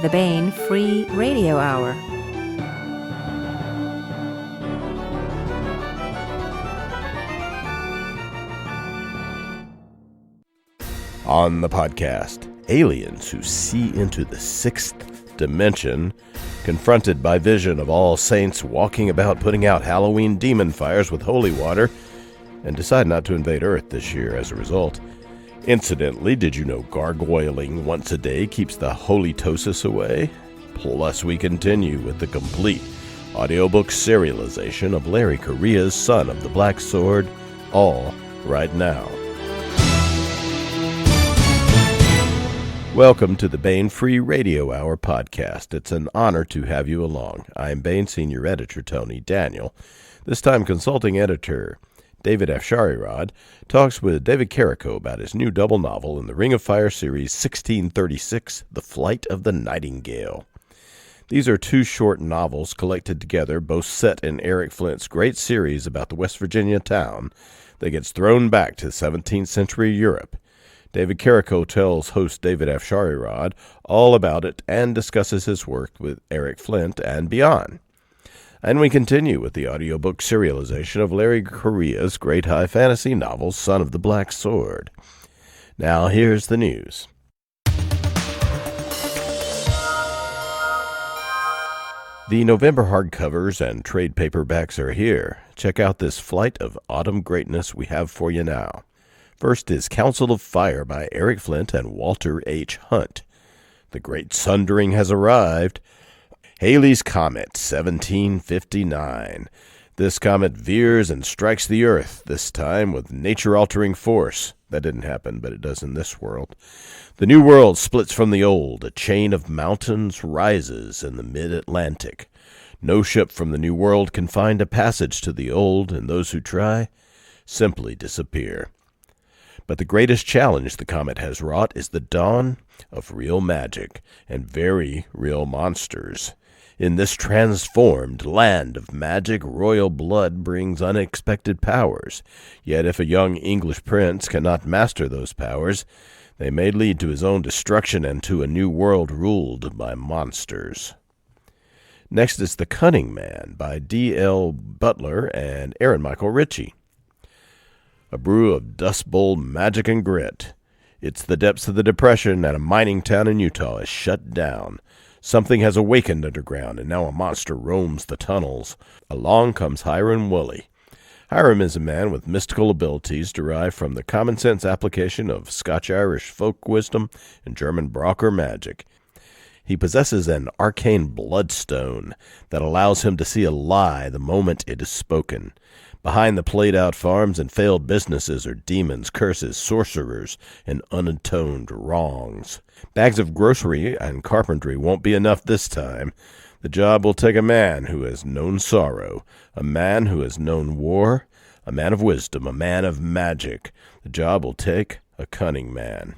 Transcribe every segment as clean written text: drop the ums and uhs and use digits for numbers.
the Baen Free Radio Hour. On the podcast, aliens who see into the sixth dimension, confronted by vision of all saints walking about putting out Halloween demon fires with holy water, and decide not to invade Earth this year as a result. Incidentally, did you know gargoyling once a day keeps the halitosis away? Plus, we continue with the complete audiobook serialization of Larry Correia's Son of the Black Sword, all right now. Welcome to the Baen Free Radio Hour podcast. It's an honor to have you along. I'm Baen Senior Editor Tony Daniel. This time, consulting editor David Afsharirad talks with David Carrico about his new double novel in the Ring of Fire series 1636, The Flight of the Nightingale. These are two short novels collected together, both set in Eric Flint's great series about the West Virginia town that gets thrown back to 17th century Europe. David Carrico tells host David Afsharirad all about it and discusses his work with Eric Flint and beyond. And we continue with the audiobook serialization of Larry Correia's great high fantasy novel, Son of the Black Sword. Now here's the news. The November hardcovers and trade paperbacks are here. Check out this flight of autumn greatness we have for you now. First is Council of Fire by Eric Flint and Walter H. Hunt. The Great Sundering has arrived. Halley's Comet, 1759. This comet veers and strikes the Earth, this time with nature-altering force. That didn't happen, but it does in this world. The New World splits from the Old. A chain of mountains rises in the mid-Atlantic. No ship from the New World can find a passage to the Old, and those who try simply disappear. But the greatest challenge the comet has wrought is the dawn of real magic and very real monsters. In this transformed land of magic, royal blood brings unexpected powers. Yet if a young English prince cannot master those powers, they may lead to his own destruction and to a new world ruled by monsters. Next is The Cunning Man by D.L. Butler and Aaron Michael Ritchie. A brew of Dust Bowl magic and grit. It's the depths of the Depression, and a mining town in Utah is shut down. Something has awakened underground, and now a monster roams the tunnels. Along comes Hiram Woolley. Hiram is a man with mystical abilities derived from the common-sense application of Scotch-Irish folk wisdom and German Brocker magic. He possesses an arcane bloodstone that allows him to see a lie the moment it is spoken. Behind the played-out farms and failed businesses are demons, curses, sorcerers, and unatoned wrongs. Bags of grocery and carpentry won't be enough this time. The job will take a man who has known sorrow, a man who has known war, a man of wisdom, a man of magic. The job will take a cunning man.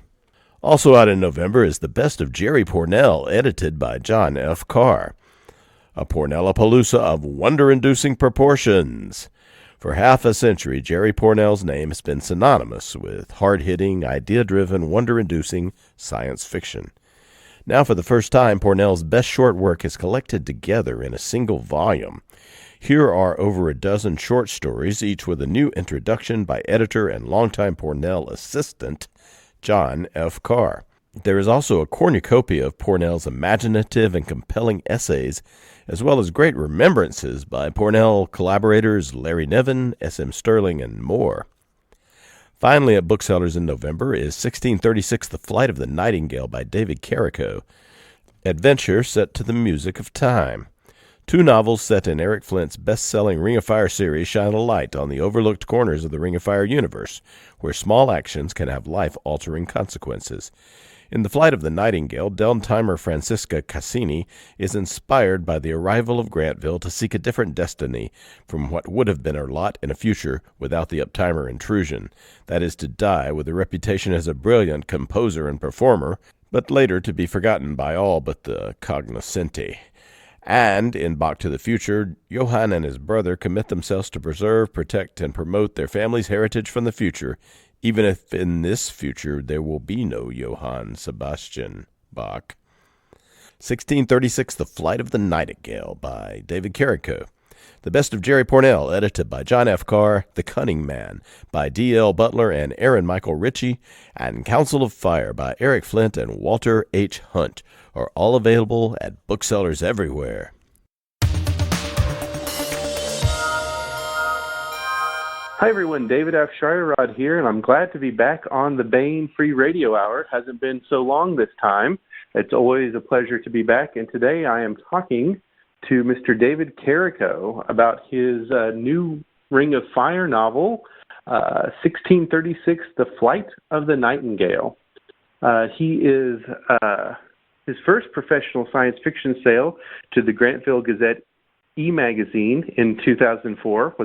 Also out in November is The Best of Jerry Pournelle, edited by John F. Carr. A Pournellapalooza of wonder-inducing proportions. For half a century, Jerry Pournelle's name has been synonymous with hard-hitting, idea-driven, wonder-inducing science fiction. Now, for the first time, Pournelle's best short work is collected together in a single volume. Here are over a dozen short stories, each with a new introduction by editor and longtime Pournelle assistant, John F. Carr. There is also a cornucopia of Pournelle's imaginative and compelling essays, as well as great remembrances by Pournelle collaborators Larry Niven, S.M. Sterling, and more. Finally, at booksellers in November is 1636, The Flight of the Nightingale by David Carrico. Adventure set to the music of time. Two novels set in Eric Flint's best-selling Ring of Fire series shine a light on the overlooked corners of the Ring of Fire universe, where small actions can have life-altering consequences. In The Flight of the Nightingale, Deltimer Francisca Cassini is inspired by the arrival of Grantville to seek a different destiny from what would have been her lot in a future without the Uptimer intrusion. That is, to die with a reputation as a brilliant composer and performer, but later to be forgotten by all but the cognoscenti. And in Back to the Future, Johann and his brother commit themselves to preserve, protect, and promote their family's heritage from the future, even if in this future there will be no Johann Sebastian Bach. 1636, The Flight of the Nightingale by David Carrico. The Best of Jerry Pournelle, edited by John F. Carr. The Cunning Man by D.L. Butler and Aaron Michael Ritchie. And Council of Fire by Eric Flint and Walter H. Hunt are all available at booksellers everywhere. Hi everyone, David Afsharirad here, and I'm glad to be back on the Baen Free Radio Hour. It hasn't been so long this time. It's always a pleasure to be back, and today I am talking to Mr. David Carrico about his new Ring of Fire novel, 1636, The Flight of the Nightingale. He is his first professional science fiction sale to the Grantville Gazette e-magazine in 2004.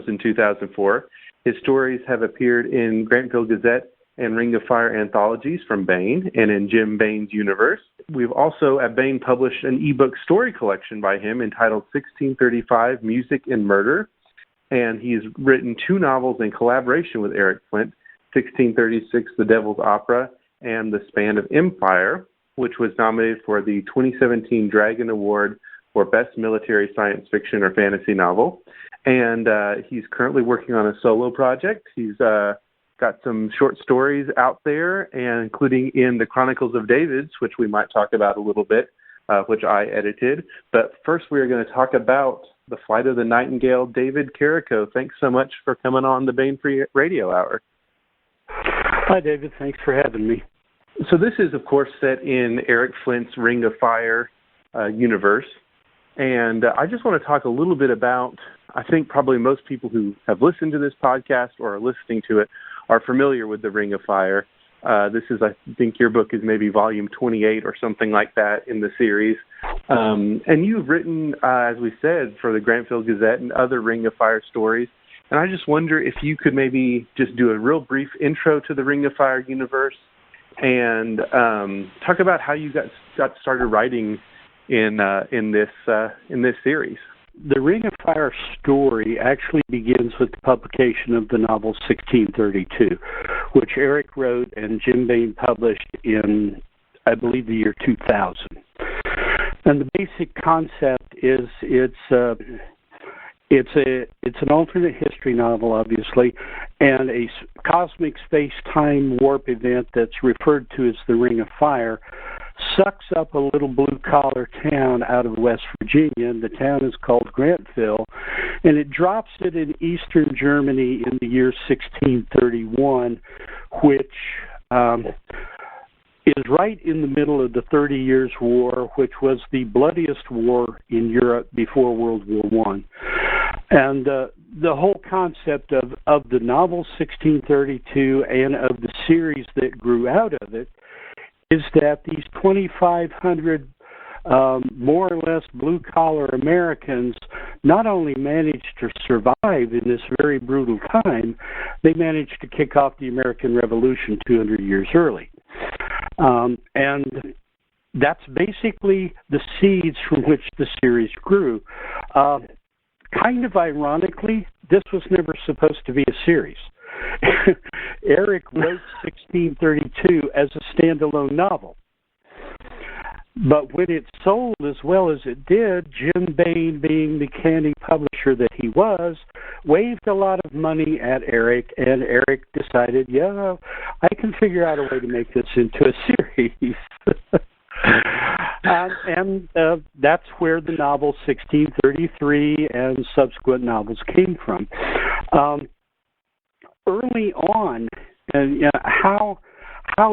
His stories have appeared in Grantville Gazette and Ring of Fire anthologies from Baen and in Jim Baen's universe. We've also at Baen published an ebook story collection by him entitled 1635 Music and Murder, and he's written 2 novels in collaboration with Eric Flint, 1636 The Devil's Opera and The Span of Empire, which was nominated for the 2017 Dragon Award for Best Military Science Fiction or Fantasy Novel. And he's currently working on a solo project. He's got some short stories out there, and including in the Chronicles of Davids, which we might talk about a little bit, which I edited. But first we are going to talk about The Flight of the Nightingale. David Carrico, thanks so much for coming on the Baen Free Radio Hour. Hi, David. Thanks for having me. So this is, of course, set in Eric Flint's Ring of Fire universe. And I just want to talk a little bit about, I think probably most people who have listened to this podcast or are listening to it are familiar with the Ring of Fire. This is, I think your book is maybe volume 28 or something like that in the series. And you've written, as we said, for the Grantville Gazette and other Ring of Fire stories. And I just wonder if you could maybe just do a real brief intro to the Ring of Fire universe and talk about how you got started writing in this series. The Ring of Fire story actually begins with the publication of the novel 1632, which Eric wrote and Jim Baen published in, I believe, the year 2000. And the basic concept is it's an alternate history novel, obviously, and a cosmic space-time warp event that's referred to as the Ring of Fire sucks up a little blue-collar town out of West Virginia, and the town is called Grantville, and it drops it in eastern Germany in the year 1631, which is right in the middle of the 30 Years' War, which was the bloodiest war in Europe before World War I. And the whole concept of the novel 1632 and of the series that grew out of it is that these 2,500 more or less blue-collar Americans not only managed to survive in this very brutal time, they managed to kick off the American Revolution 200 years early. And that's basically the seeds from which the series grew. Kind of ironically, this was never supposed to be a series. Eric wrote 1632 as a standalone novel. But when it sold as well as it did, Jim Baen, being the canny publisher that he was, waved a lot of money at Eric, and Eric decided, yeah, I can figure out a way to make this into a series. and that's where the novel 1633 and subsequent novels came from. Early on, how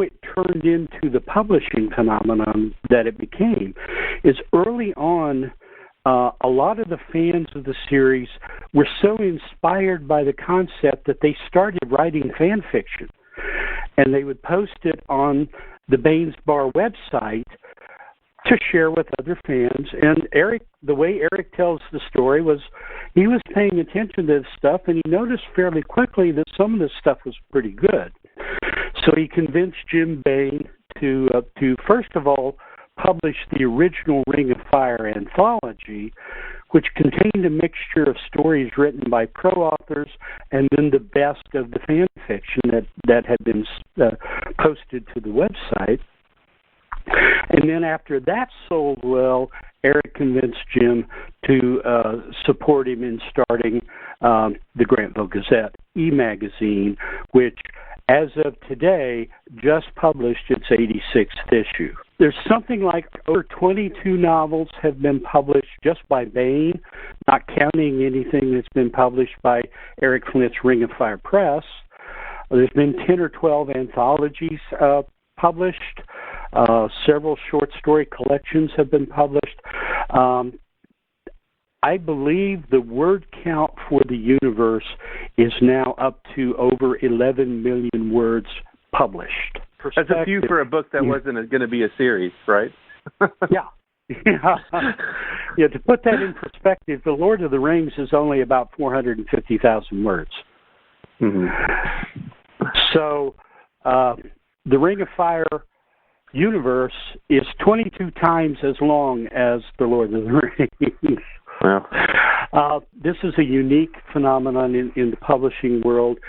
it turned into the publishing phenomenon that it became is early on, a lot of the fans of the series were so inspired by the concept that they started writing fan fiction, and they would post it on the Baen's Bar website to share with other fans. And Eric, the way Eric tells the story was he was paying attention to this stuff, and he noticed fairly quickly that some of this stuff was pretty good. So he convinced Jim Baen to first of all, publish the original Ring of Fire anthology, which contained a mixture of stories written by pro-authors and then the best of the fan fiction that had been posted to the website. And then after that sold well, Eric convinced Jim to support him in starting the Grantville Gazette e-magazine, which, as of today, just published its 86th issue. There's something like over 22 novels have been published just by Baen, not counting anything that's been published by Eric Flint's Ring of Fire Press. There's been 10 or 12 anthologies published. Several short story collections have been published. I believe the word count for the universe is now up to over 11 million words published. That's a few for a book that wasn't going to be a series, right? Yeah. Yeah, to put that in perspective, The Lord of the Rings is only about 450,000 words. Mm-hmm. So the Ring of Fire universe is 22 times as long as The Lord of the Rings. Wow. This is a unique phenomenon in the publishing world.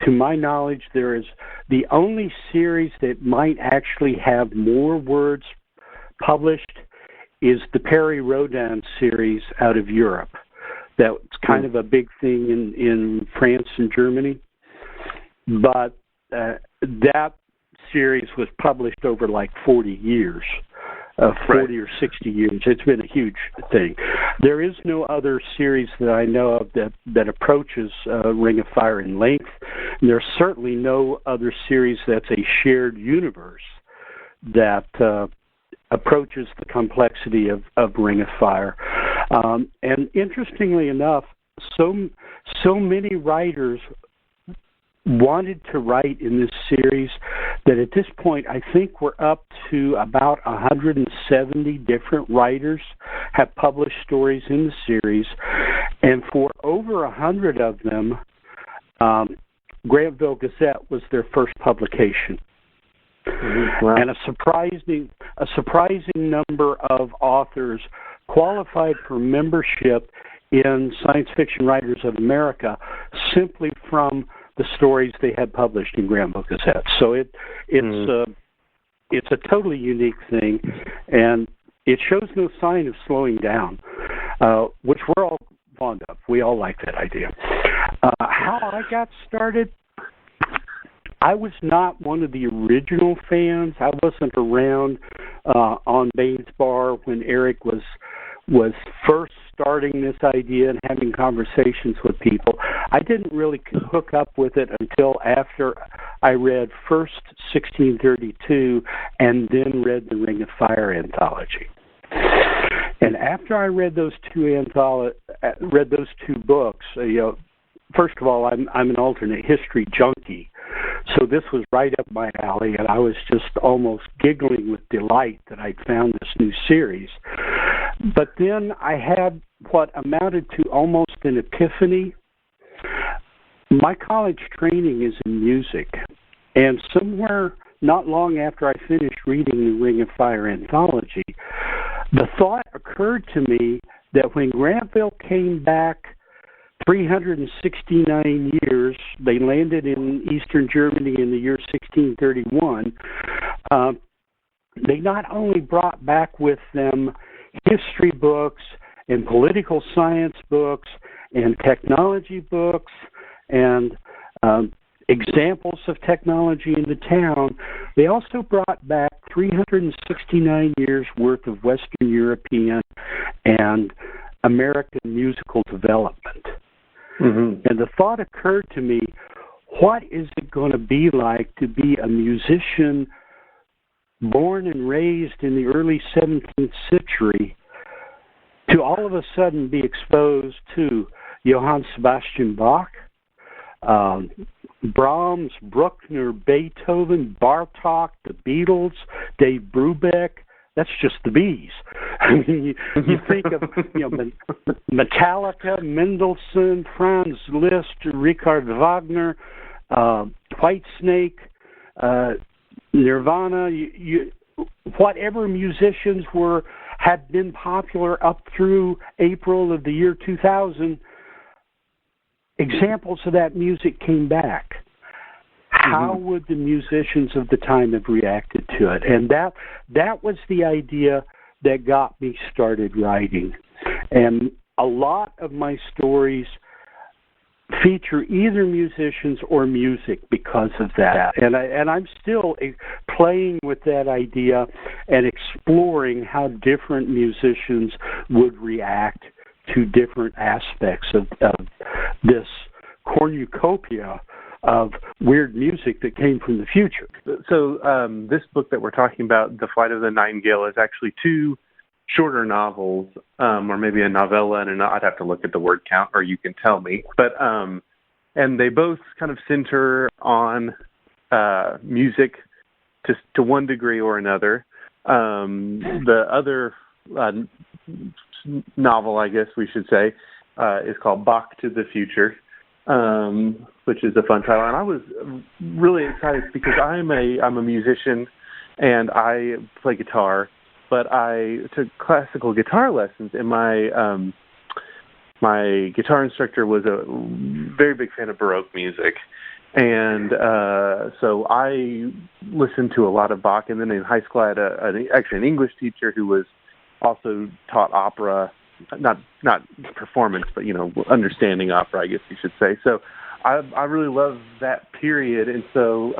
To my knowledge, there is the only series that might actually have more words published is the Perry Rodin series out of Europe. That's kind of a big thing in France and Germany. But that series was published over like 40 years. 40 or 60 years. It's been a huge thing. There is no other series that I know of that approaches Ring of Fire in length. And there's certainly no other series that's a shared universe that approaches the complexity of Ring of Fire. And interestingly enough, so many writers wanted to write in this series that at this point I think we're up to about 170 different writers have published stories in the series, and for over 100 of them, Grantville Gazette was their first publication. Mm-hmm. Wow. And a surprising number of authors qualified for membership in Science Fiction Writers of America simply from the stories they had published in Grantville Gazette. So it's a totally unique thing, and it shows no sign of slowing down, which we're all fond of. We all like that idea. How I got started, I was not one of the original fans. I wasn't around on Baen's Bar when Eric was first starting this idea and having conversations with people. I didn't really hook up with it until after I read first 1632 and then read the Ring of Fire anthology. And after I read those two books, first of all, I'm an alternate history junkie, so this was right up my alley, and I was just almost giggling with delight that I'd found this new series. But then I had what amounted to almost an epiphany. My college training is in music, and somewhere not long after I finished reading the Ring of Fire anthology, the thought occurred to me that when Grantville came back 369 years, they landed in eastern Germany in the year 1631, they not only brought back with them history books and political science books and technology books and examples of technology in the town, they also brought back 369 years worth of Western European and American musical development. Mm-hmm. And the thought occurred to me, what is it going to be like to be a musician born and raised in the early 17th century to all of a sudden be exposed to Johann Sebastian Bach, Brahms, Bruckner, Beethoven, Bartók, the Beatles, Dave Brubek. That's just the bees. I mean, you think of Metallica, Mendelssohn, Franz Liszt, Richard Wagner, Whitesnake, Nirvana. Whatever musicians had been popular up through April of the year 2000, examples of that music came back. how would the musicians of the time have reacted to it? And that was the idea that got me started writing. And a lot of my stories feature either musicians or music because of that. And I'm still playing with that idea and exploring how different musicians would react to different aspects of this cornucopia of weird music that came from the future. So this book that we're talking about, The Flight of the Nightingale, is actually two shorter novels, or maybe a novella, and I'd have to look at the word count, or you can tell me. But and they both kind of center on music to one degree or another. The other novel, I guess we should say, is called Bach to the Future, which is a fun title. And I was really excited because I'm a musician and I play guitar, but I took classical guitar lessons, and my guitar instructor was a very big fan of Baroque music. And so I listened to a lot of Bach, and then in high school I had actually an English teacher who was also taught opera, not performance, but understanding opera, I guess you should say. So I really love that period, and so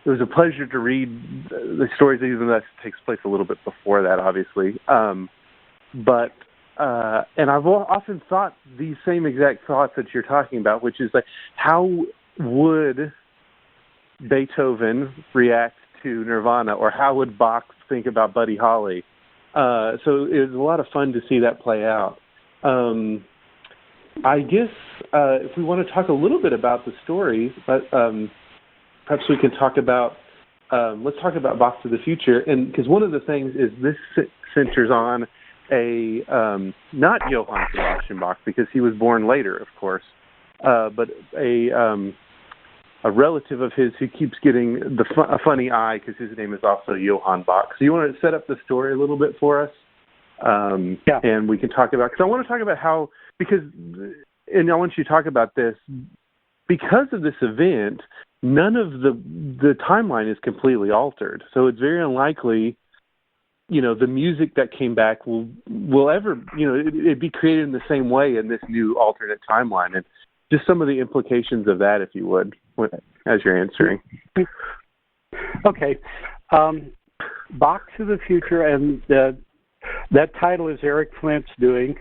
it was a pleasure to read the stories, even though that takes place a little bit before that, obviously. But I've often thought these same exact thoughts that you're talking about, which is like, how would Beethoven react to Nirvana, or how would Bach think about Buddy Holly? So it was a lot of fun to see that play out. I guess if we want to talk a little bit about the stories, but perhaps we can talk about, let's talk about Bach to the Future. And because one of the things is this centers on a, not Johann Sebastian Bach, because he was born later, of course, but a relative of his who keeps getting a funny eye because his name is also Johann Bach. So you want to set up the story a little bit for us? Yeah. And we can talk about, because I want to talk about how, and I want you to talk about this, because of this event, none of the timeline is completely altered. So it's very unlikely, the music that came back will ever, it'd be created in the same way in this new alternate timeline. And just some of the implications of that, if you would, as you're answering. Okay. Bach to the Future, and that title is Eric Flint's doing.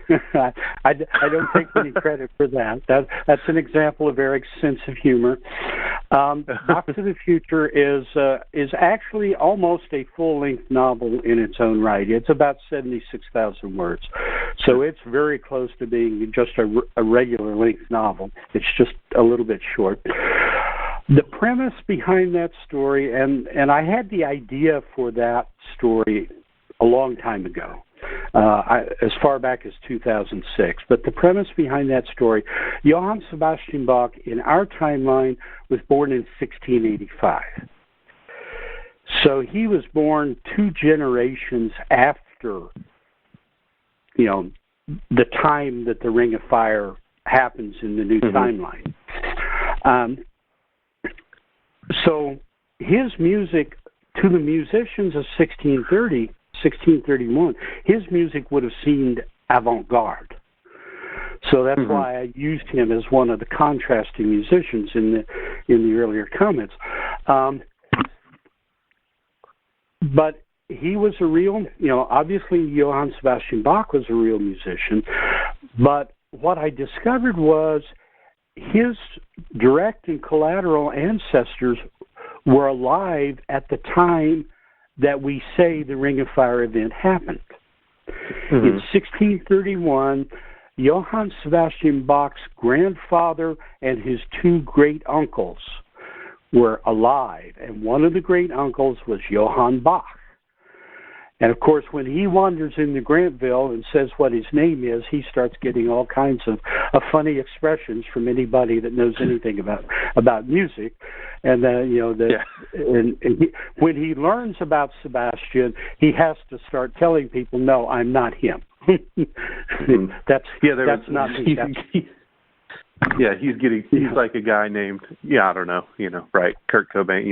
I don't take any credit for that. That's an example of Eric's sense of humor. Bach to the Future is actually almost a full-length novel in its own right. It's about 76,000 words. So it's very close to being just a regular-length novel. It's just a little bit short. The premise behind that story, and I had the idea for that story a long time ago, as far back as 2006. But the premise behind that story, Johann Sebastian Bach, in our timeline, was born in 1685. So he was born 2 generations after, the time that the Ring of Fire happens in the new timeline. So his music, to the musicians of 1631, his music would have seemed avant-garde. So that's why I used him as one of the contrasting musicians in the earlier comments. But he was a real, obviously Johann Sebastian Bach was a real musician. But what I discovered was his direct and collateral ancestors were alive at the time that we say the Ring of Fire event happened. In 1631, Johann Sebastian Bach's grandfather and his 2 great uncles were alive, and one of the great uncles was Johann Bach. And of course, when he wanders into Grantville and says what his name is, he starts getting all kinds of funny expressions from anybody that knows anything about music. And when he learns about Sebastian, he has to start telling people, "No, I'm not him. That's not me." Yeah, he's like a guy named, I don't know, right, Kurt Cobain,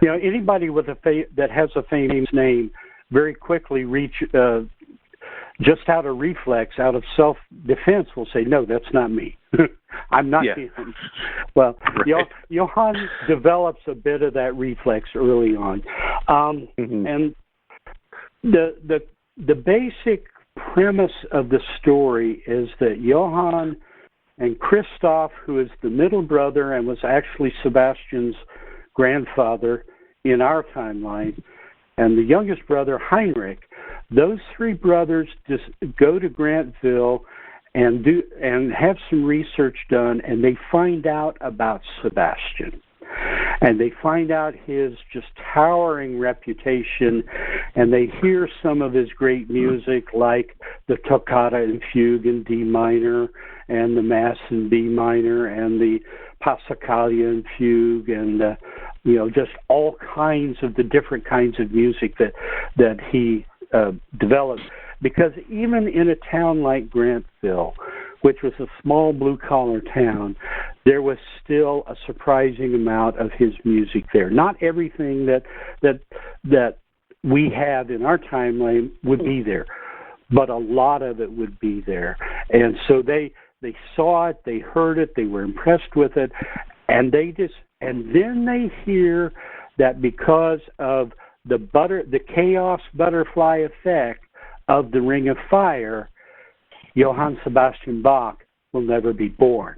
Yeah. Anybody with that has a famous name very quickly just out of reflex, out of self-defense, will say, no, that's not me. I'm not him. Well, right. Johann develops a bit of that reflex early on. And the basic premise of the story is that Johann and Christoph, who is the middle brother and was actually Sebastian's grandfather in our timeline, and the youngest brother, Heinrich, those three brothers just go to Grantville and have some research done, and they find out about Sebastian. And they find out his just towering reputation, and they hear some of his great music, like the Toccata and Fugue in D minor, and the Mass in B minor, and the Passacaglia and Fugue, and just all kinds of the different kinds of music that he developed. Because even in a town like Grantville, which was a small blue-collar town, there was still a surprising amount of his music there. Not everything that we have in our timeline would be there, but a lot of it would be there. And so they saw it, they heard it, they were impressed with it, and then they hear that because of the chaos butterfly effect of the Ring of Fire, Johann Sebastian Bach will never be born.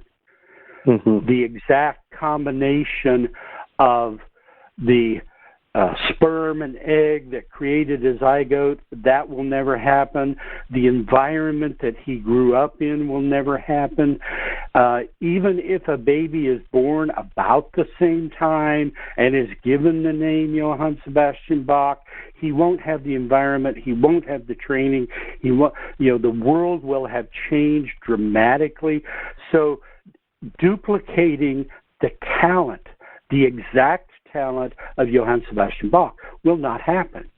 The exact combination of the sperm and egg that created a zygote, that will never happen. The environment that he grew up in will never happen. Even if a baby is born about the same time and is given the name Johann Sebastian Bach, he won't have the environment, he won't have the training, the world will have changed dramatically. So duplicating the talent, the exact talent of Johann Sebastian Bach will not happen.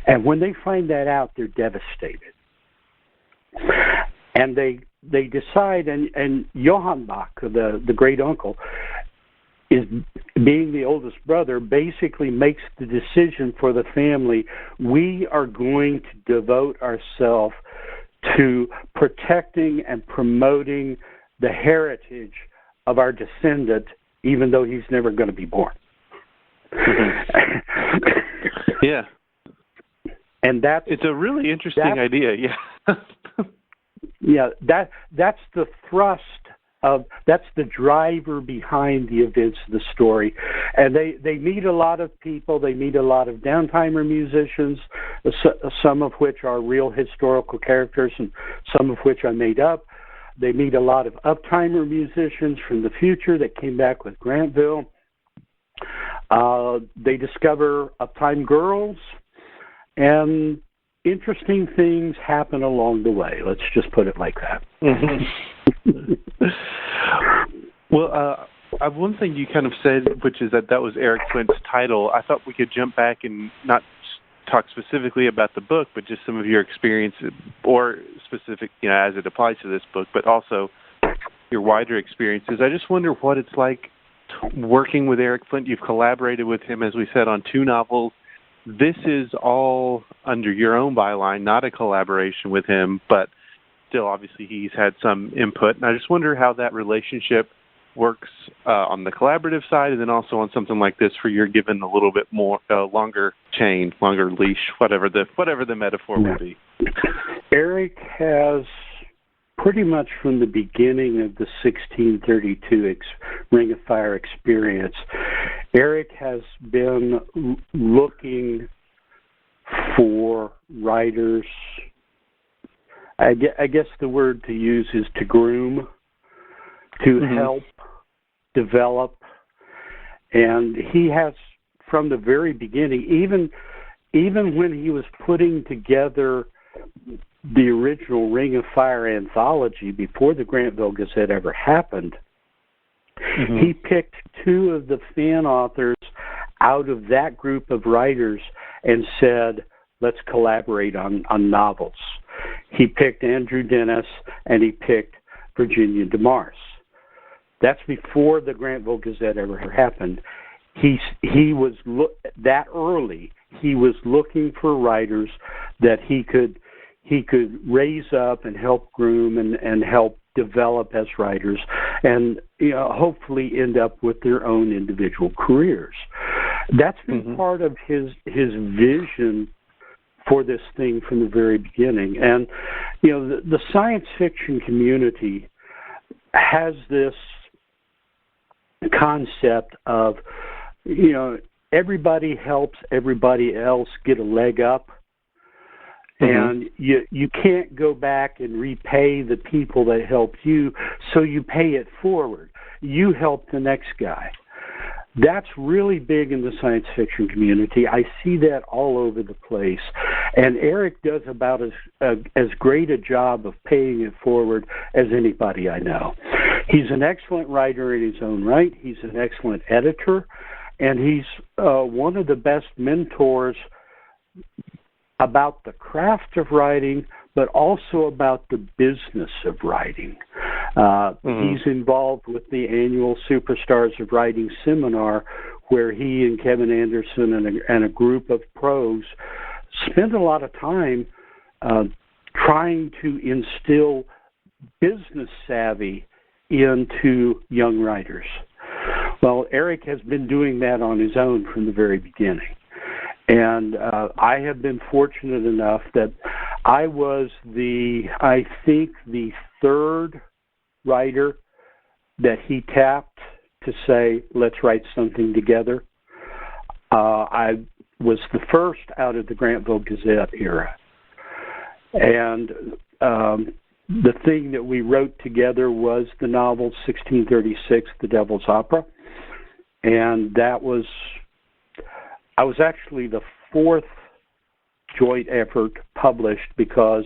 And when they find that out, they're devastated. And they decide, and Johann Bach, the great uncle, is being the oldest brother, basically makes the decision for the family, we are going to devote ourselves to protecting and promoting the heritage of our descendant, even though he's never going to be born. Yeah. And it's a really interesting idea, yeah. Yeah, that's the thrust that's the driver behind the events of the story. And they meet a lot of people, they meet a lot of downtimer musicians, some of which are real historical characters and some of which I made up. They meet a lot of uptimer musicians from the future that came back with Grantville. They discover uptime girls, and interesting things happen along the way. Let's just put it like that. Well, one thing you kind of said, which is that was Eric Flint's title. I thought we could jump back and not talk specifically about the book, but just some of your experience, or specific, as it applies to this book, but also your wider experiences. I just wonder what it's like working with Eric Flint. You've collaborated with him, as we said, on 2 novels. This is all under your own byline, not a collaboration with him, but still, obviously, he's had some input. And I just wonder how that relationship works on the collaborative side, and then also on something like this, where you're given a little bit more longer chain, longer leash, whatever the metaphor would be. Eric has pretty much from the beginning of the 1632 Ring of Fire experience, Eric has been looking for writers. I guess the word to use is to groom, to help develop. And he has, from the very beginning, even when he was putting together the original Ring of Fire anthology before the Grantville Gazette ever happened, he picked 2 of the fan authors out of that group of writers and said, let's collaborate on novels. he picked Andrew Dennis, and he picked Virginia DeMars. That's before the Grantville Gazette ever happened. He was that early. He was looking for writers that he could raise up and help groom and help develop as writers, and hopefully end up with their own individual careers. That's been part of his vision for this thing from the very beginning. And the science fiction community has this concept of everybody helps everybody else get a leg up. And you can't go back and repay the people that helped you, so you pay it forward. You help the next guy. That's really big in the science fiction community. I see that all over the place. And Eric does about as great a job of paying it forward as anybody I know. He's an excellent writer in his own right. He's an excellent editor. And he's one of the best mentors about the craft of writing, but also about the business of writing. He's involved with the annual Superstars of Writing seminar, where he and Kevin Anderson and a group of pros spend a lot of time trying to instill business savvy into young writers. Well, Eric has been doing that on his own from the very beginning. And I have been fortunate enough that I was the third writer that he tapped to say, let's write something together. I was the first out of the Grantville Gazette era. And the thing that we wrote together was the novel 1636, The Devil's Opera. And I was actually the fourth joint effort published because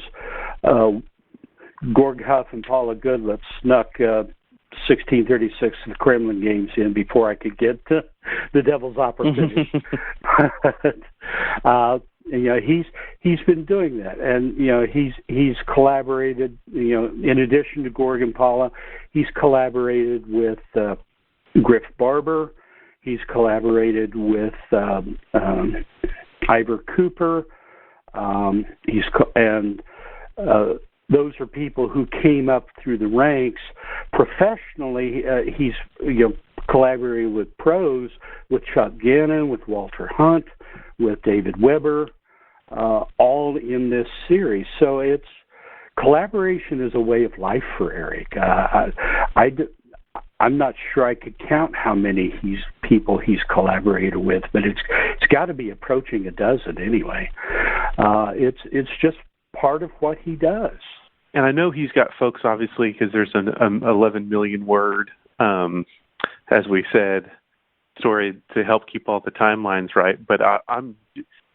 Gorg Huff and Paula Goodlett snuck 1636 The Kremlin Games in before I could get to The Devil's Opera finished. He's been doing that, and he's collaborated. In addition to Gorg and Paula, he's collaborated with Griff Barber. He's collaborated with Ivor Cooper. Those are people who came up through the ranks professionally. He's collaborated with pros, with Chuck Gannon, with Walter Hunt, with David Weber, all in this series. So collaboration is a way of life for Eric. I'm not sure I could count how many people he's collaborated with, but it's got to be approaching a dozen anyway. It's just part of what he does. And I know he's got folks, obviously, because there's an 11 million word, as we said, story to help keep all the timelines right. But I'm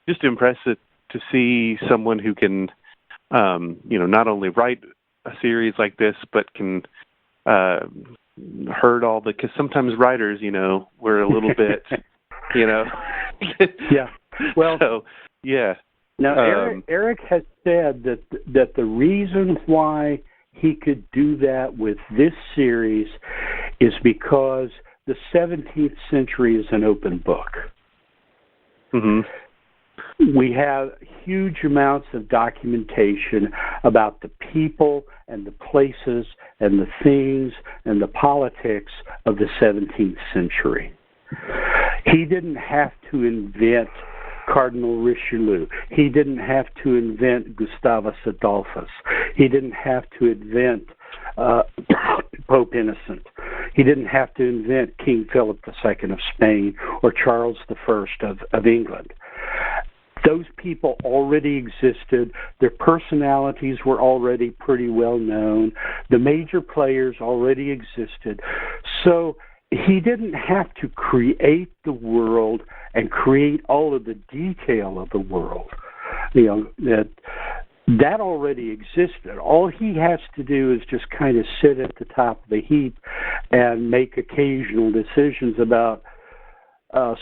just impressed to see someone who can, not only write a series like this, but can herd all because sometimes writers, we're a little bit, Yeah. Well. So, yeah. Now, Eric has said that the reason why he could do that with this series is because the 17th century is an open book. We have huge amounts of documentation about the people and the places and the things and the politics of the 17th century. He didn't have to invent Cardinal Richelieu. He didn't have to invent Gustavus Adolphus. He didn't have to invent Pope Innocent. He didn't have to invent King Philip II of Spain or Charles I of England. Those people already existed. Their personalities were already pretty well known. The major players already existed. So he didn't have to create the world and create all of the detail of the world. That already existed. All he has to do is just kind of sit at the top of the heap and make occasional decisions about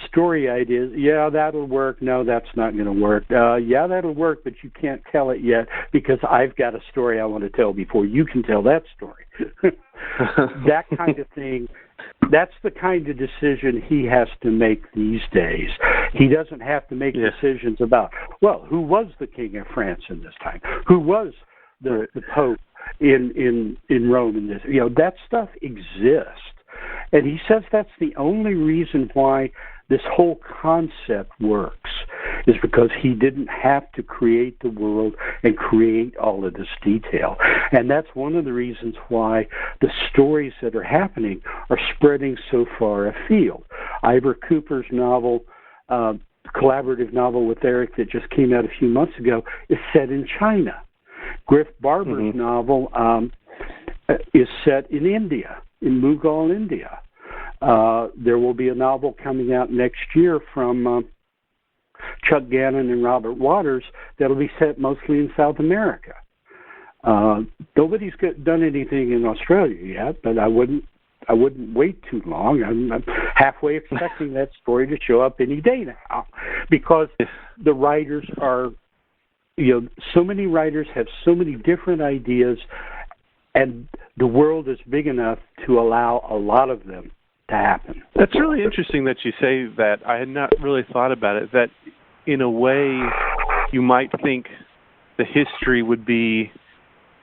story ideas. Yeah, that'll work. No, that's not going to work. Yeah, that'll work, but you can't tell it yet because I've got a story I want to tell before you can tell that story. That kind of thing. That's the kind of decision he has to make these days. He doesn't have to make decisions about, well, who was the king of France in this time? Who was the Pope in Rome in this? That stuff exists. And he says that's the only reason why this whole concept works, is because he didn't have to create the world and create all of this detail. And that's one of the reasons why the stories that are happening are spreading so far afield. Ivor Cooper's novel, collaborative novel with Eric that just came out a few months ago, is set in China. Griff Barber's novel is set in India, in Mughal, India. There will be a novel coming out next year from Chuck Gannon and Robert Waters that'll be set mostly in South America. Nobody's done anything in Australia yet, but I wouldn't wait too long. I'm halfway expecting that story to show up any day now, because the writers are, so many writers have so many different ideas, and the world is big enough to allow a lot of them to happen. That's really interesting that you say that. I had not really thought about it, that in a way you might think the history would be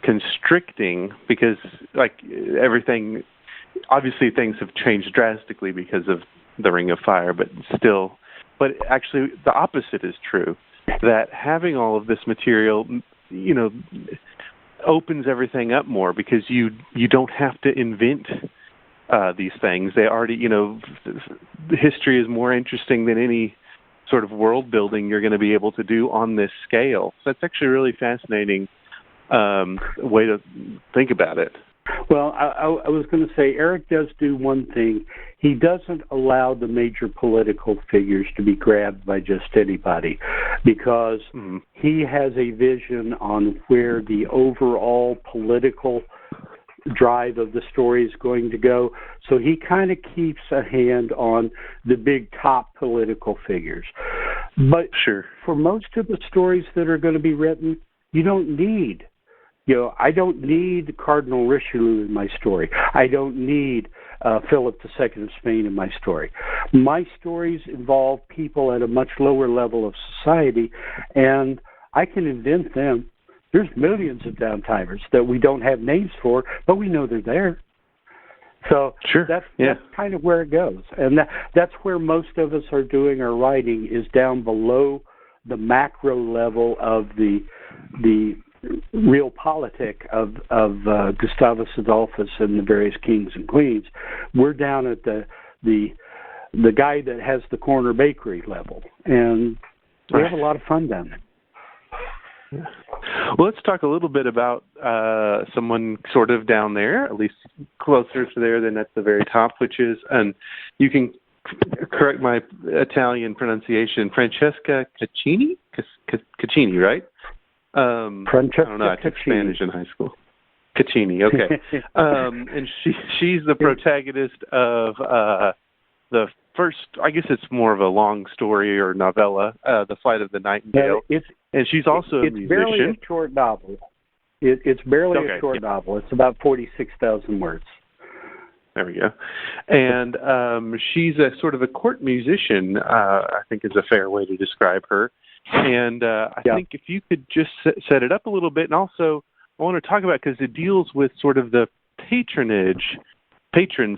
constricting because, like, everything, obviously things have changed drastically because of the Ring of Fire, but actually the opposite is true, that having all of this material, opens everything up more because you don't have to invent these things. They already, history is more interesting than any sort of world building you're going to be able to do on this scale. So that's actually a really fascinating way to think about it. Well, I was going to say, Eric does do one thing. He doesn't allow the major political figures to be grabbed by just anybody, because he has a vision on where the overall political drive of the story is going to go. So he kind of keeps a hand on the big top political figures. But for most of the stories that are going to be written, you don't need, I don't need Cardinal Richelieu in my story. I don't need Philip II of Spain in my story. My stories involve people at a much lower level of society, and I can invent them. There's millions of downtimers that we don't have names for, but we know they're there. So that's kind of where it goes. And that's where most of us are doing our writing, is down below the macro level of the real politic of Gustavus Adolphus and the various kings and queens. We're down at the guy that has the corner bakery level, and we have a lot of fun down there. Well, let's talk a little bit about someone sort of down there, at least closer to there than at the very top, which is, and you can correct my Italian pronunciation, Francesca Caccini? Caccini, right? Francesca I don't know, I took Spanish in high school. Caccini, okay. And she's the protagonist of the first, I guess it's more of a long story or novella, The Flight of the Nightingale. And she's also a musician. It's barely a short novel. It's barely a short novel. It's about 46,000 words. There we go. And she's a sort of a court musician, I think is a fair way to describe her. And I think if you could just set it up a little bit, and also I want to talk about, because it deals with sort of the patron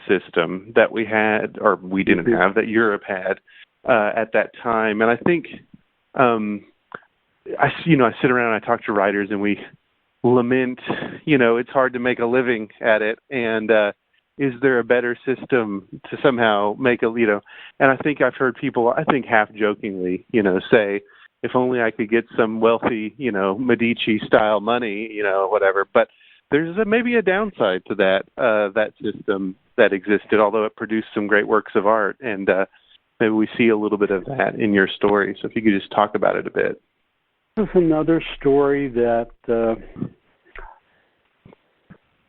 system that we had, or we didn't have, that Europe had at that time. And I think I sit around and I talk to writers, and we lament, it's hard to make a living at it, and is there a better system to somehow make and I think I've heard people, I think half jokingly, say, if only I could get some wealthy, Medici-style money, whatever. But there's maybe a downside to that system that existed, although it produced some great works of art. And maybe we see a little bit of that in your story. So if you could just talk about it a bit. This is another story that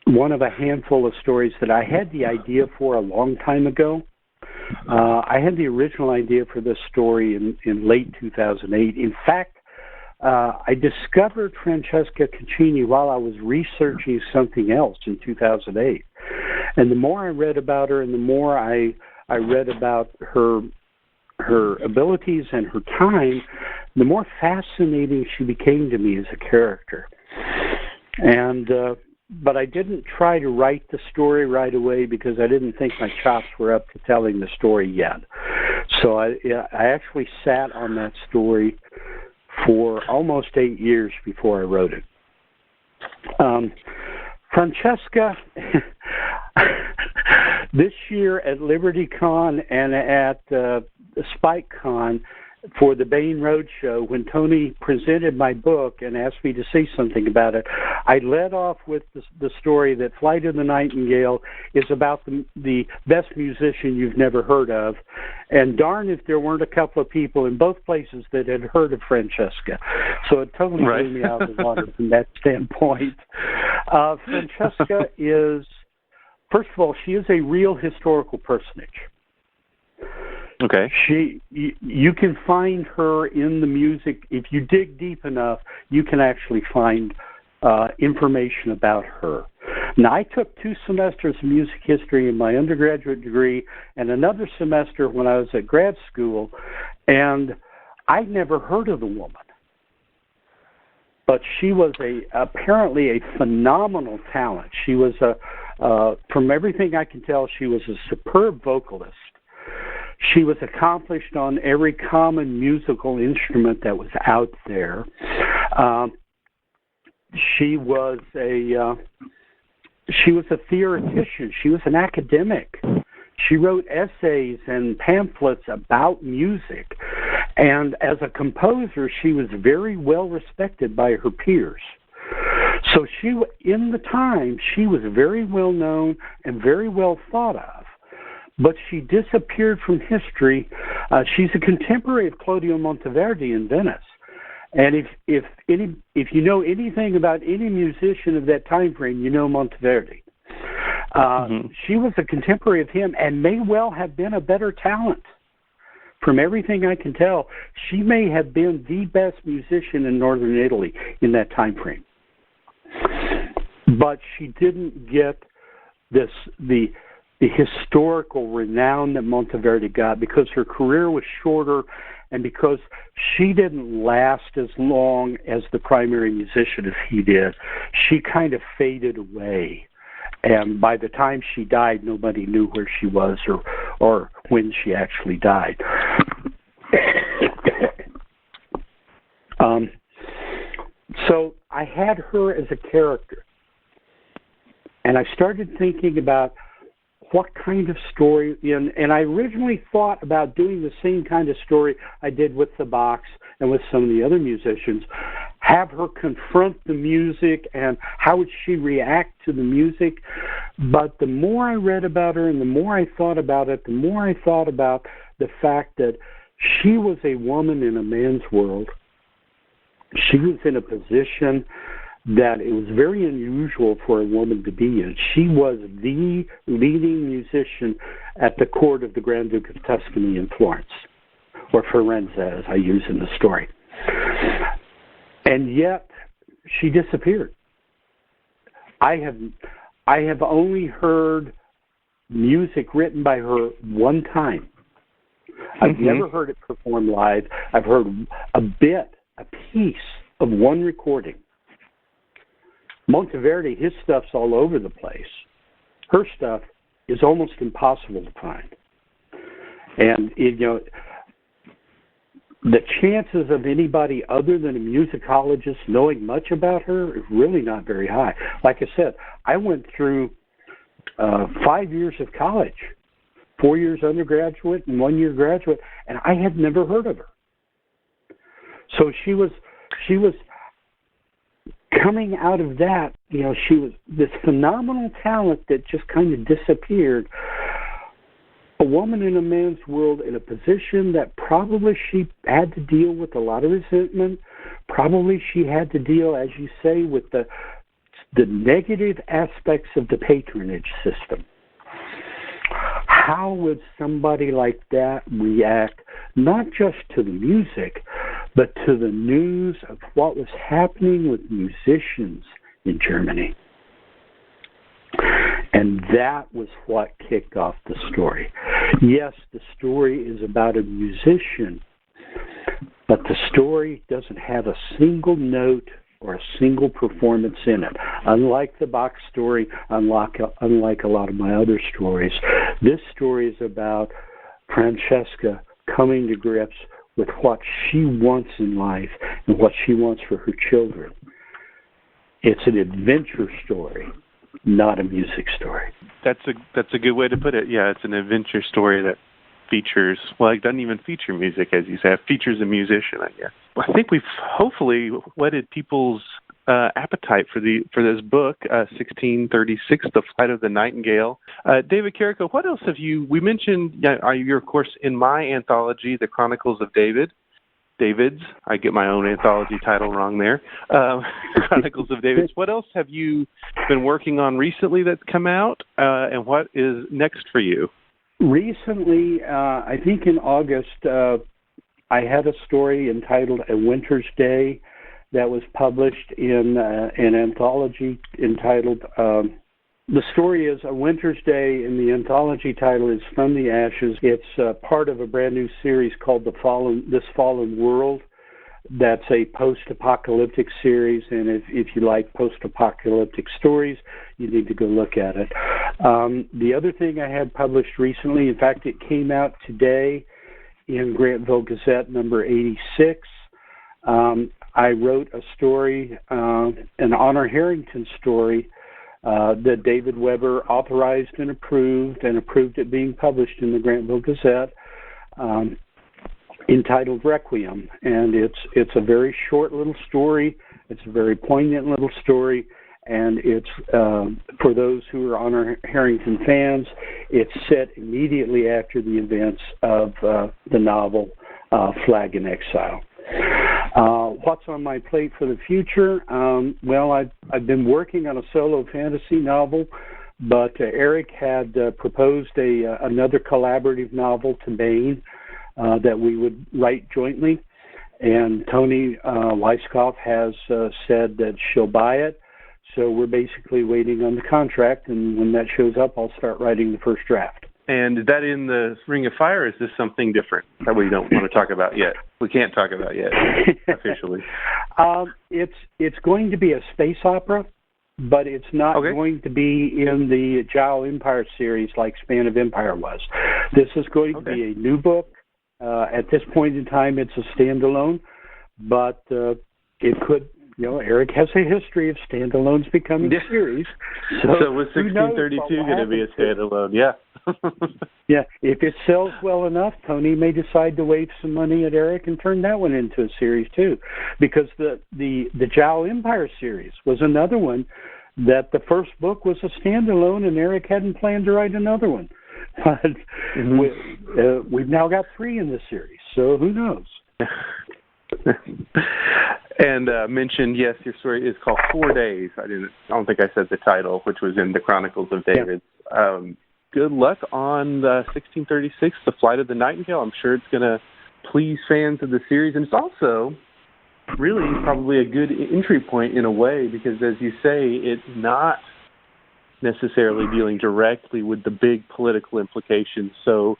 one of a handful of stories that I had the idea for a long time ago, I had the original idea for this story in late 2008. In fact, I discovered Francesca Caccini while I was researching something else in 2008. And the more I read about her and the more I read about her abilities and her time, the more fascinating she became to me as a character. And but I didn't try to write the story right away because I didn't think my chops were up to telling the story yet. So I actually sat on that story for almost 8 years before I wrote it. Francesca, this year at LibertyCon and at SpikeCon for the Baen Roadshow, when Tony presented my book and asked me to say something about it, I led off with the story that Flight of the Nightingale is about the best musician you've never heard of. And darn if there weren't a couple of people in both places that had heard of Francesca. So it totally blew me out of the water from that standpoint. Francesca is, first of all, she is a real historical personage. Okay. You can find her in the music. If you dig deep enough, you can actually find information about her. Now, I took 2 semesters of music history in my undergraduate degree and another semester when I was at grad school, and I'd never heard of the woman. But she was apparently a phenomenal talent. She was, from everything I can tell, she was a superb vocalist. She was accomplished on every common musical instrument that was out there. She was a theoretician. She was an academic. She wrote essays and pamphlets about music. And as a composer, she was very well respected by her peers. So in the time, she was very well known and very well thought of. But she disappeared from history. She's a contemporary of Claudio Monteverdi in Venice. And if you know anything about any musician of that time frame, you know Monteverdi. She was a contemporary of him and may well have been a better talent. From everything I can tell, she may have been the best musician in northern Italy in that time frame. But she didn't get the historical renown that Monteverdi got because her career was shorter and because she didn't last as long as the primary musician as he did. She kind of faded away. And by the time she died, nobody knew where she was or when she actually died. So I had her as a character. And I started thinking about what kind of story, and I originally thought about doing the same kind of story I did with the Bachs and with some of the other musicians, have her confront the music and how would she react to the music. But the more I read about her and the more I thought about it, the more I thought about the fact that she was a woman in a man's world. She was in a position that it was very unusual for a woman to be in. She was the leading musician at the court of the Grand Duke of Tuscany in Florence, or Firenze, as I use in the story. And yet, she disappeared. I have only heard music written by her one time. I've never heard it performed live. I've heard a piece of one recording. Monteverdi, his stuff's all over the place. Her stuff is almost impossible to find. And, the chances of anybody other than a musicologist knowing much about her is really not very high. Like I said, I went through 5 years of college, 4 years undergraduate and 1 year graduate, and I had never heard of her. So she was coming out of that, she was this phenomenal talent that just kind of disappeared. A woman in a man's world in a position that probably she had to deal with a lot of resentment. Probably she had to deal, as you say, with the negative aspects of the patronage system. how would somebody like that react, not just to the music, but to the news of what was happening with musicians in Germany? And that was what kicked off the story. Yes, the story is about a musician, but the story doesn't have a single note or a single performance in it. Unlike the Bach story, unlike a lot of my other stories, this story is about Francesca coming to grips with what she wants in life and what she wants for her children. It's an adventure story, not a music story. That's a good way to put it. Yeah, it's an adventure story that features, well, it doesn't even feature music, as you say. It features a musician, I guess. Well, I think we've hopefully whetted people's appetite for this book, 1636, The Flight of the Nightingale. David Carrico, what else have you, we mentioned, you're, of course, in my anthology, The Chronicles of David's, I get my own anthology title wrong there, Chronicles of David's. What else have you been working on recently that's come out, and what is next for you? Recently, I think in August, I had a story entitled A Winter's Day that was published in an anthology entitled, the story is A Winter's Day, and the anthology title is From the Ashes. It's part of a brand new series called This Fallen World. That's a post-apocalyptic series, and if you like post-apocalyptic stories, you need to go look at it. The other thing I had published recently, in fact, it came out today in Grantville Gazette number 86. I wrote a story, an Honor Harrington story, that David Weber authorized and approved it being published in the Grantville Gazette, entitled Requiem. And it's a very short little story. It's a very poignant little story. And it's, for those who are Honor Harrington fans, it's set immediately after the events of the novel Flag in Exile. What's on my plate for the future? Well, I've been working on a solo fantasy novel, but Eric had proposed another collaborative novel to Baen that we would write jointly, and Toni Weisskopf has said that she'll buy it. So we're basically waiting on the contract, and when that shows up, I'll start writing the first draft. And is that in the Ring of Fire, or is this something different that we don't want to talk about yet? We can't talk about yet, officially. It's going to be a space opera, but it's not going to be in the Zhao Empire series like Span of Empire was. This is going to be a new book. At this point in time, it's a standalone, but it could... Eric has a history of standalones becoming series. So was 1632 going to be a standalone? Yeah. Yeah. If it sells well enough, Tony may decide to wave some money at Eric and turn that one into a series too. Because the Zhao Empire series was another one that the first book was a standalone, and Eric hadn't planned to write another one. But we've now got 3 in this series, so who knows? And mentioned, yes, your story is called 4 Days. I don't think I said the title, which was in the Chronicles of David. Yeah. Good luck on the 1636, The Flight of the Nightingale. I'm sure it's going to please fans of the series, and it's also really probably a good entry point in a way, because as you say, it's not necessarily dealing directly with the big political implications. So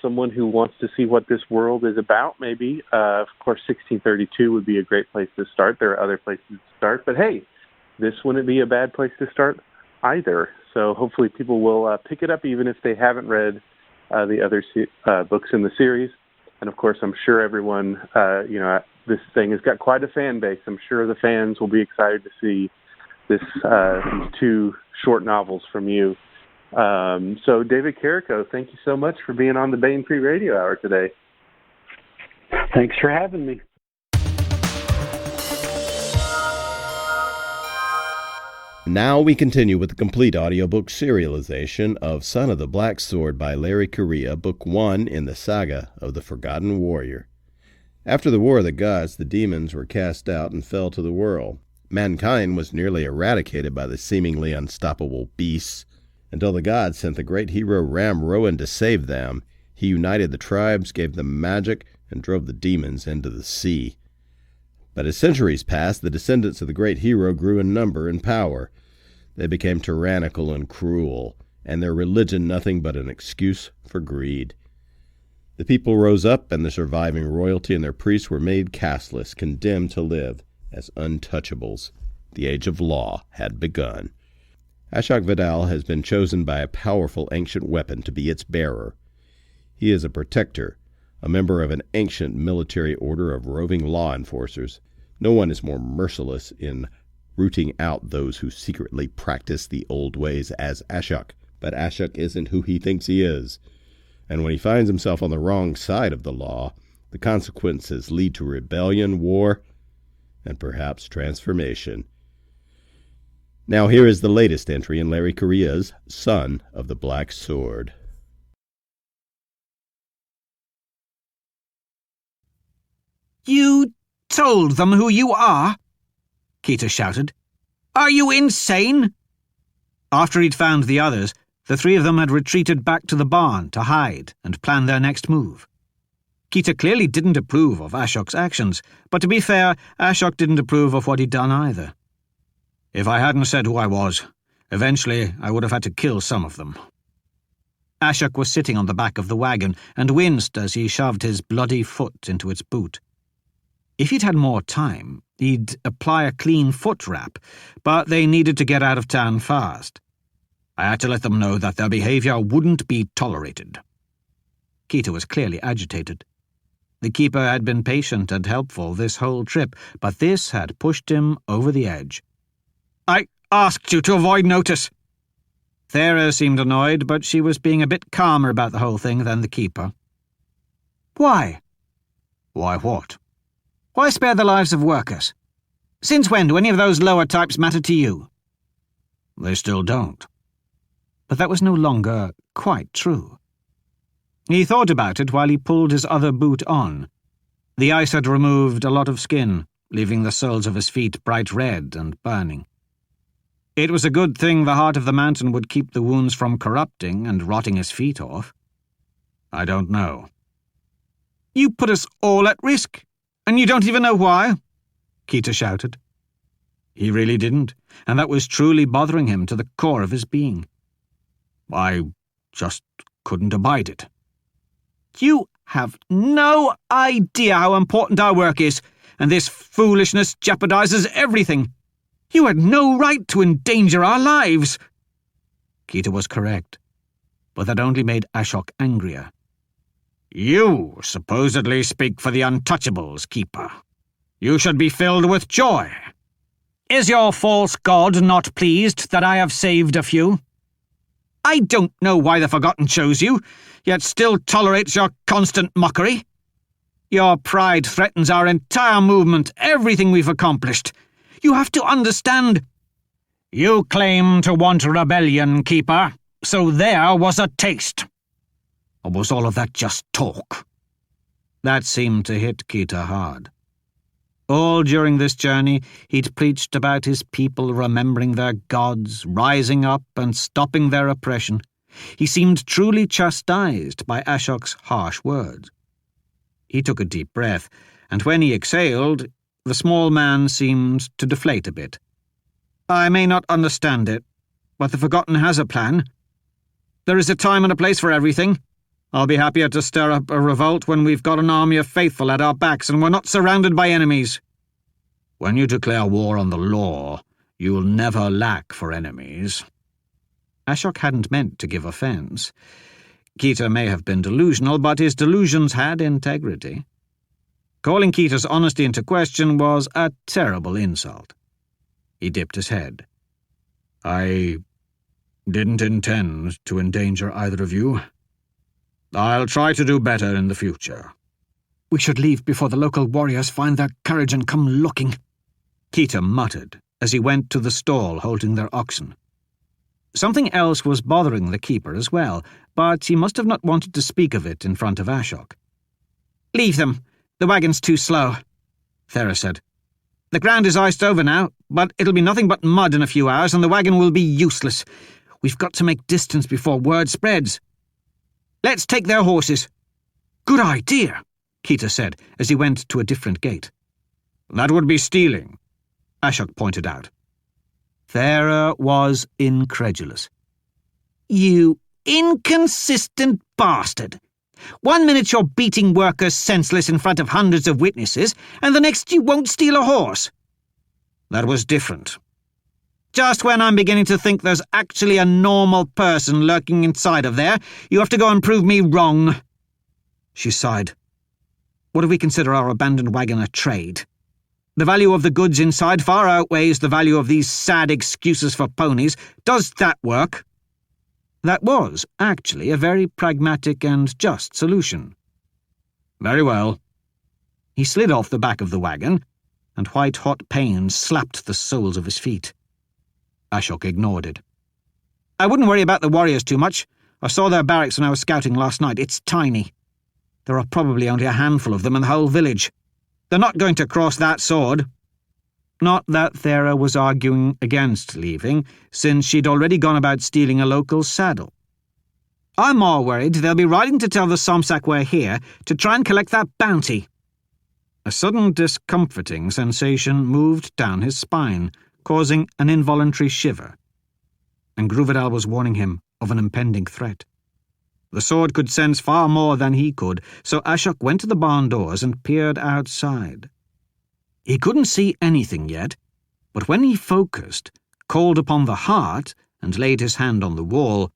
someone who wants to see what this world is about, maybe, of course, 1632 would be a great place to start. There are other places to start, but hey, this wouldn't be a bad place to start either. So hopefully people will pick it up even if they haven't read the other books in the series. And of course, I'm sure everyone, this thing has got quite a fan base. I'm sure the fans will be excited to see these 2 short novels from you. So David Carrico, thank you so much for being on the Baen Free Radio Hour today. Thanks for having me. Now we continue with the complete audiobook serialization of Son of the Black Sword by Larry Correia, Book 1 in the saga of the Forgotten Warrior. After the War of the Gods, the demons were cast out and fell to the world. Mankind was nearly eradicated by the seemingly unstoppable beasts. until the gods sent the great hero Ram Rowan to save them. He united the tribes, gave them magic, and drove the demons into the sea. But as centuries passed, the descendants of the great hero grew in number and power. They became tyrannical and cruel, and their religion nothing but an excuse for greed. The people rose up, and the surviving royalty and their priests were made casteless, condemned to live as untouchables. The age of law had begun. Ashok Vidal has been chosen by a powerful ancient weapon to be its bearer. He is a protector, a member of an ancient military order of roving law enforcers. No one is more merciless in rooting out those who secretly practice the old ways as Ashok. But Ashok isn't who he thinks he is. And when he finds himself on the wrong side of the law, the consequences lead to rebellion, war, and perhaps transformation. Now here is the latest entry in Larry Correia's Son of the Black Sword. You told them who you are? Keita shouted. Are you insane? After he'd found the others, the three of them had retreated back to the barn to hide and plan their next move. Keita clearly didn't approve of Ashok's actions, but to be fair, Ashok didn't approve of what he'd done either. If I hadn't said who I was, eventually I would have had to kill some of them. Ashok was sitting on the back of the wagon and winced as he shoved his bloody foot into its boot. If he'd had more time, he'd apply a clean foot wrap, but they needed to get out of town fast. I had to let them know that their behavior wouldn't be tolerated. Keita was clearly agitated. The keeper had been patient and helpful this whole trip, but this had pushed him over the edge. I asked you to avoid notice. Thera seemed annoyed, but she was being a bit calmer about the whole thing than the keeper. Why? Why what? Why spare the lives of workers? Since when do any of those lower types matter to you? They still don't. But that was no longer quite true. He thought about it while he pulled his other boot on. The ice had removed a lot of skin, leaving the soles of his feet bright red and burning. It was a good thing the heart of the mountain would keep the wounds from corrupting and rotting his feet off. I don't know. You put us all at risk, and you don't even know why? Keita shouted. He really didn't, and that was truly bothering him to the core of his being. I just couldn't abide it. You have no idea how important our work is, and this foolishness jeopardizes everything. You had no right to endanger our lives. Keita was correct, but that only made Ashok angrier. You supposedly speak for the untouchables, Keeper. You should be filled with joy. Is your false god not pleased that I have saved a few? I don't know why the Forgotten chose you, yet still tolerates your constant mockery. Your pride threatens our entire movement, everything we've accomplished. You have to understand. You claim to want rebellion, Keeper, so there was a taste. Or was all of that just talk? That seemed to hit Keita hard. All during this journey, he'd preached about his people remembering their gods, rising up and stopping their oppression. He seemed truly chastised by Ashok's harsh words. He took a deep breath, and when he exhaled, the small man seemed to deflate a bit. I may not understand it, but the Forgotten has a plan. There is a time and a place for everything. I'll be happier to stir up a revolt when we've got an army of faithful at our backs and we're not surrounded by enemies. When you declare war on the law, you'll never lack for enemies. Ashok hadn't meant to give offense. Keita may have been delusional, but his delusions had integrity. Calling Keita's honesty into question was a terrible insult. He dipped his head. I didn't intend to endanger either of you. I'll try to do better in the future. We should leave before the local warriors find their courage and come looking, Keita muttered as he went to the stall holding their oxen. Something else was bothering the keeper as well, but he must have not wanted to speak of it in front of Ashok. Leave them. The wagon's too slow, Thera said. The ground is iced over now, but it'll be nothing but mud in a few hours and the wagon will be useless. We've got to make distance before word spreads. Let's take their horses. Good idea, Keita said as he went to a different gate. That would be stealing, Ashok pointed out. Thera was incredulous. You inconsistent bastard! 1 minute you're beating workers senseless in front of hundreds of witnesses, and the next you won't steal a horse. That was different. Just when I'm beginning to think there's actually a normal person lurking inside of there, you have to go and prove me wrong. She sighed. What if we consider our abandoned wagon a trade? The value of the goods inside far outweighs the value of these sad excuses for ponies. Does that work? That was, actually, a very pragmatic and just solution. Very well. He slid off the back of the wagon, and white-hot pain slapped the soles of his feet. Ashok ignored it. I wouldn't worry about the warriors too much. I saw their barracks when I was scouting last night. It's tiny. There are probably only a handful of them in the whole village. They're not going to cross that sword. Not that Thera was arguing against leaving, since she'd already gone about stealing a local saddle. I'm more worried they'll be riding to tell the Somsak we're here to try and collect that bounty. A sudden discomforting sensation moved down his spine, causing an involuntary shiver. And Gruvedal was warning him of an impending threat. The sword could sense far more than he could, so Ashok went to the barn doors and peered outside. He couldn't see anything yet, but when he focused, called upon the heart, and laid his hand on the wall,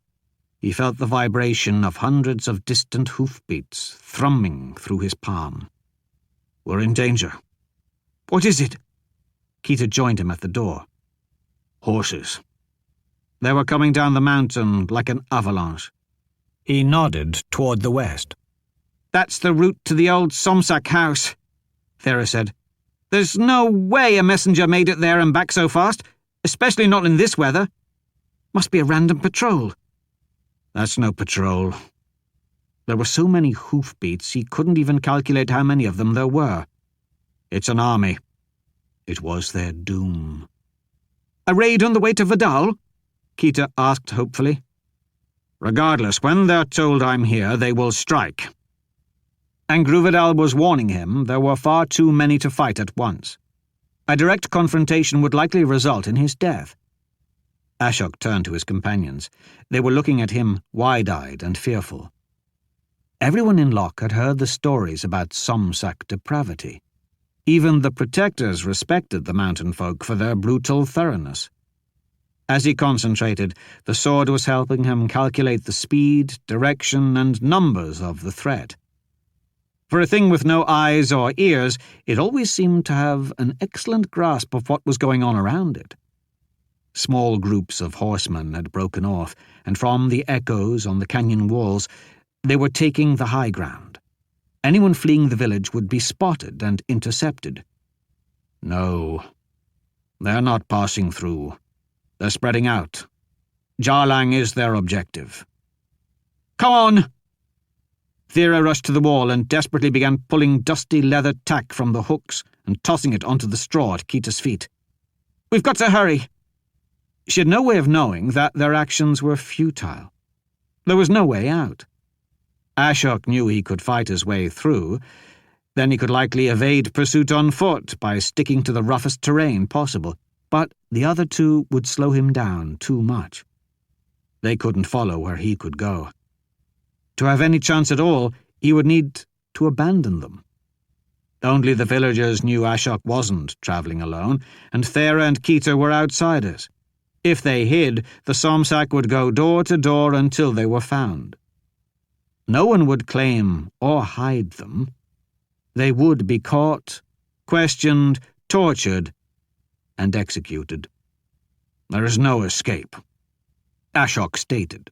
he felt the vibration of hundreds of distant hoofbeats thrumming through his palm. We're in danger. What is it? Keita joined him at the door. Horses. They were coming down the mountain like an avalanche. He nodded toward the west. That's the route to the old Somsak house, Thera said. There's no way a messenger made it there and back so fast, especially not in this weather. Must be a random patrol. That's no patrol. There were so many hoofbeats he couldn't even calculate how many of them there were. It's an army. It was their doom. A raid on the way to Vidal? Keita asked hopefully. Regardless, when they're told I'm here, they will strike. And Gruvedal was warning him there were far too many to fight at once. A direct confrontation would likely result in his death. Ashok turned to his companions. They were looking at him wide-eyed and fearful. Everyone in Locke had heard the stories about Somsak depravity. Even the protectors respected the mountain folk for their brutal thoroughness. As he concentrated, the sword was helping him calculate the speed, direction, and numbers of the threat. For a thing with no eyes or ears, it always seemed to have an excellent grasp of what was going on around it. Small groups of horsemen had broken off, and from the echoes on the canyon walls, they were taking the high ground. Anyone fleeing the village would be spotted and intercepted. No, they're not passing through. They're spreading out. Jarlang is their objective. Come on! Thera rushed to the wall and desperately began pulling dusty leather tack from the hooks and tossing it onto the straw at Keita's feet. We've got to hurry! She had no way of knowing that their actions were futile. There was no way out. Ashok knew he could fight his way through. Then he could likely evade pursuit on foot by sticking to the roughest terrain possible. But the other two would slow him down too much. They couldn't follow where he could go. To have any chance at all, he would need to abandon them. Only the villagers knew Ashok wasn't travelling alone, and Thera and Keita were outsiders. If they hid, the Somsak would go door to door until they were found. No one would claim or hide them. They would be caught, questioned, tortured, and executed. There is no escape, Ashok stated.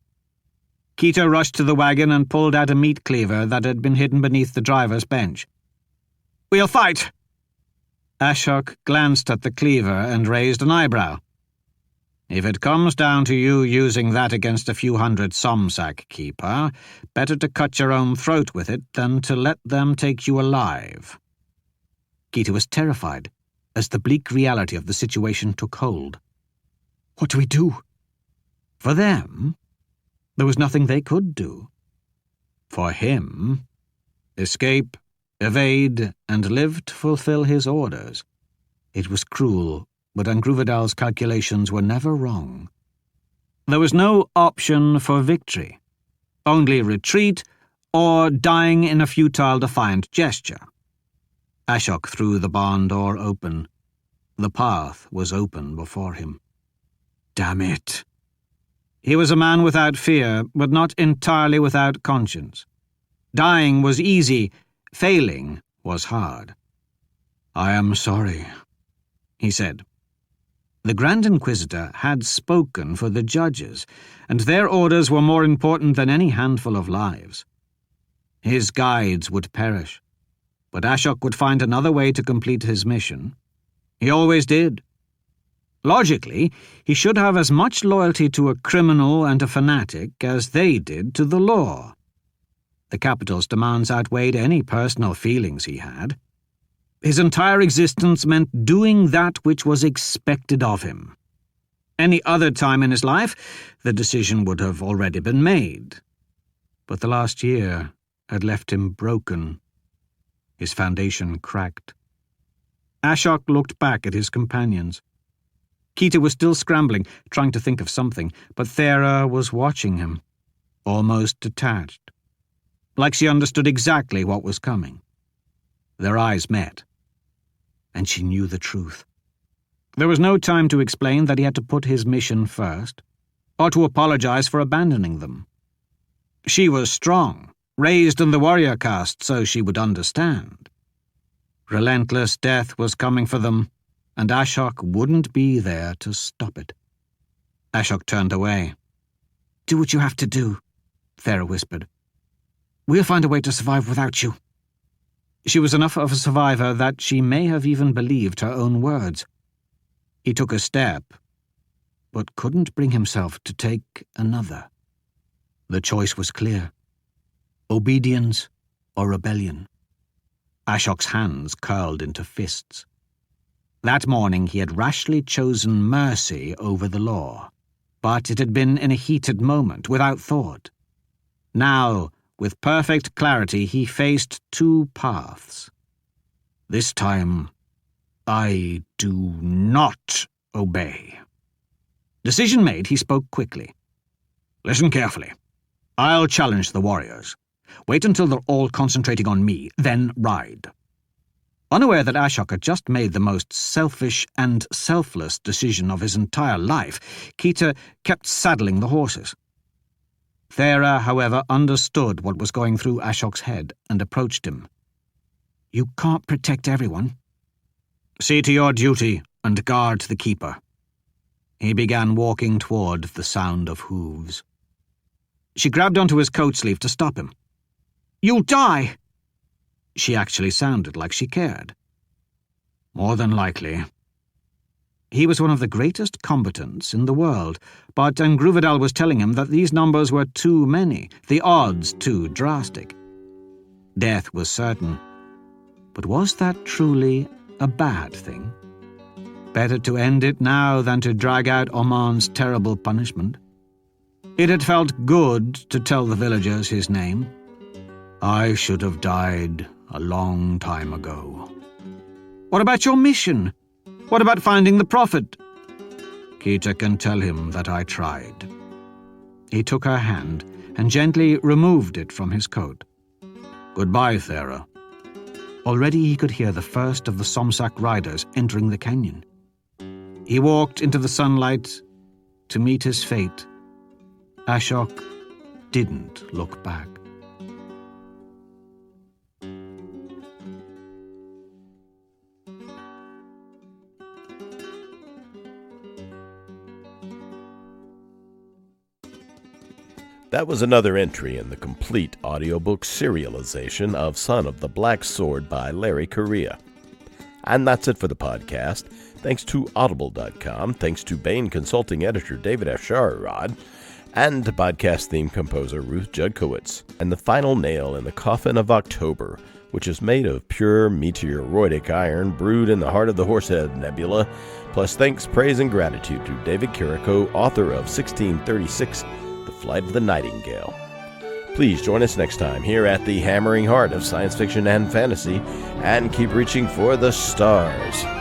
Keita rushed to the wagon and pulled out a meat cleaver that had been hidden beneath the driver's bench. We'll fight! Ashok glanced at the cleaver and raised an eyebrow. If it comes down to you using that against a few hundred Somsak keeper, better to cut your own throat with it than to let them take you alive. Keita was terrified as the bleak reality of the situation took hold. What do we do? For them, there was nothing they could do. For him, escape, evade, and live to fulfill his orders. It was cruel, but Angruvedal's calculations were never wrong. There was no option for victory, only retreat or dying in a futile, defiant gesture. Ashok threw the barn door open. The path was open before him. Damn it! He was a man without fear, but not entirely without conscience. Dying was easy, failing was hard. "I am sorry," he said. The Grand Inquisitor had spoken for the judges, and their orders were more important than any handful of lives. His guides would perish, but Ashok would find another way to complete his mission. He always did. Logically, he should have as much loyalty to a criminal and a fanatic as they did to the law. The capital's demands outweighed any personal feelings he had. His entire existence meant doing that which was expected of him. Any other time in his life, the decision would have already been made. But the last year had left him broken. His foundation cracked. Ashok looked back at his companions. Keita was still scrambling, trying to think of something, but Thera was watching him, almost detached, like she understood exactly what was coming. Their eyes met, and she knew the truth. There was no time to explain that he had to put his mission first, or to apologize for abandoning them. She was strong, raised in the warrior caste, so she would understand. Relentless death was coming for them, and Ashok wouldn't be there to stop it. Ashok turned away. "Do what you have to do," Thera whispered. "We'll find a way to survive without you." She was enough of a survivor that she may have even believed her own words. He took a step, but couldn't bring himself to take another. The choice was clear: obedience or rebellion. Ashok's hands curled into fists. That morning he had rashly chosen mercy over the law, but it had been in a heated moment, without thought. Now, with perfect clarity, he faced two paths. This time, I do not obey. Decision made, he spoke quickly. "Listen carefully. I'll challenge the warriors. Wait until they're all concentrating on me, then ride." Unaware that Ashok had just made the most selfish and selfless decision of his entire life, Keita kept saddling the horses. Thera, however, understood what was going through Ashok's head and approached him. "You can't protect everyone. See to your duty and guard the keeper." He began walking toward the sound of hooves. She grabbed onto his coat sleeve to stop him. "You'll die!" She actually sounded like she cared. "More than likely." He was one of the greatest combatants in the world, but Angruvedal was telling him that these numbers were too many, the odds too drastic. Death was certain. But was that truly a bad thing? Better to end it now than to drag out Oman's terrible punishment. It had felt good to tell the villagers his name. "I should have died a long time ago." "What about your mission? What about finding the prophet?" "Keita can tell him that I tried." He took her hand and gently removed it from his coat. "Goodbye, Thera." Already he could hear the first of the Somsak riders entering the canyon. He walked into the sunlight to meet his fate. Ashok didn't look back. That was another entry in the complete audiobook serialization of Son of the Black Sword by Larry Correia. And that's it for the podcast. Thanks to Audible.com, thanks to Baen consulting editor David Afsharirad, and podcast theme composer Ruth Judkowitz. And the final nail in the coffin of October which is made of pure meteoroic iron brewed in the heart of the Horsehead Nebula, plus thanks, praise, and gratitude to David Carrico, author of 1636, The Flight of the Nightingale. Please join us next time here at the hammering heart of science fiction and fantasy, and keep reaching for the stars.